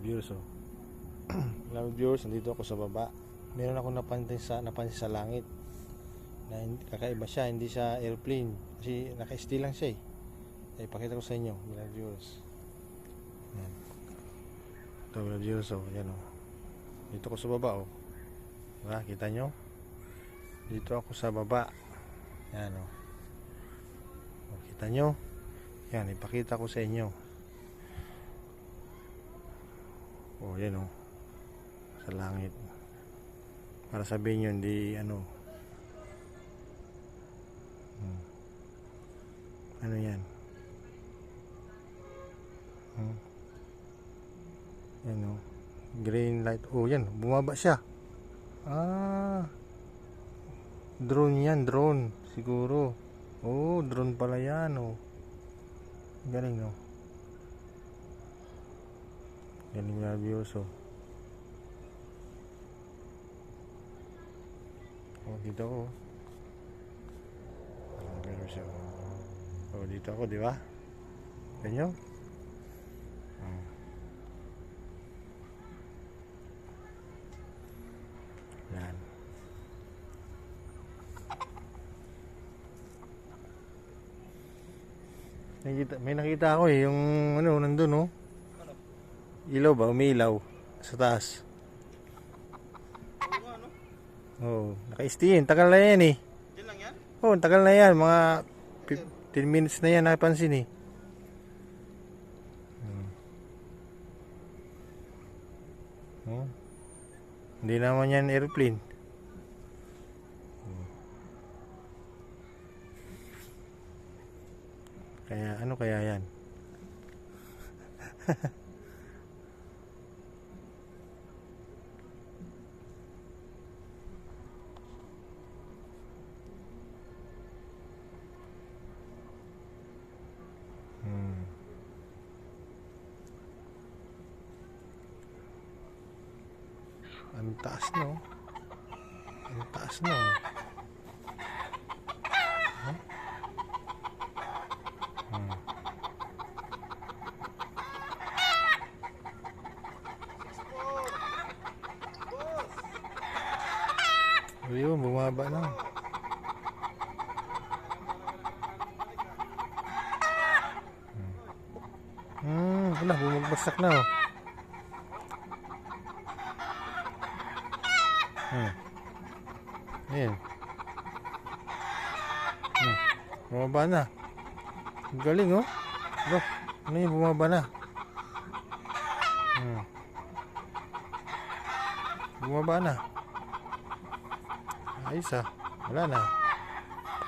viewers, oh. Mga viewers, nandito ako sa baba. Meron ako napansin sa langit na kakaiba siya, hindi siya airplane kasi naka-stay lang siya eh. Pakita ko sa inyo mga viewers. Yan. Ito mga viewers, oh. Yan, oh. Dito ako sa baba, oh. Diba? Kita nyo? Dito ako sa baba. Yan, oh. Oh, kita nyo? Yan, ipakita ko sa inyo. Oh, yan, oh. Sa langit. Para sabihin nyo, hindi, ano. Ano yan? Yan, oh. Green light. Oh, yan. Bumaba siya. Drone yan. Drone. Siguro. Oh, drone pala yan, oh. Galing, oh. Galing nga viewers, oh. Oh, dito ako. Oh, viewers, oh. Oh, dito ako, di ba? Ganyan. Oh. Yan. May nakita ako eh, yung ano, nandun, oh. Ilaw ba? Umiilaw sa taas. Oh, naka-stay yun. Tagal na yan eh. Yan lang yan? Oh, tagal na yan. Mga 10 minutes na yan, napansin eh. Oh. Hindi naman yan airplane. Kaya, ano kaya yan? Ang taas, no? Ang taas, no? Huh? Ayun, bumaba na. Wala, bumagbasak na, oh. Ayan. Bumaba na. Galing, oh. Bro, ano yung bumaba na? Bumaba na. Ayos, ah. Wala na.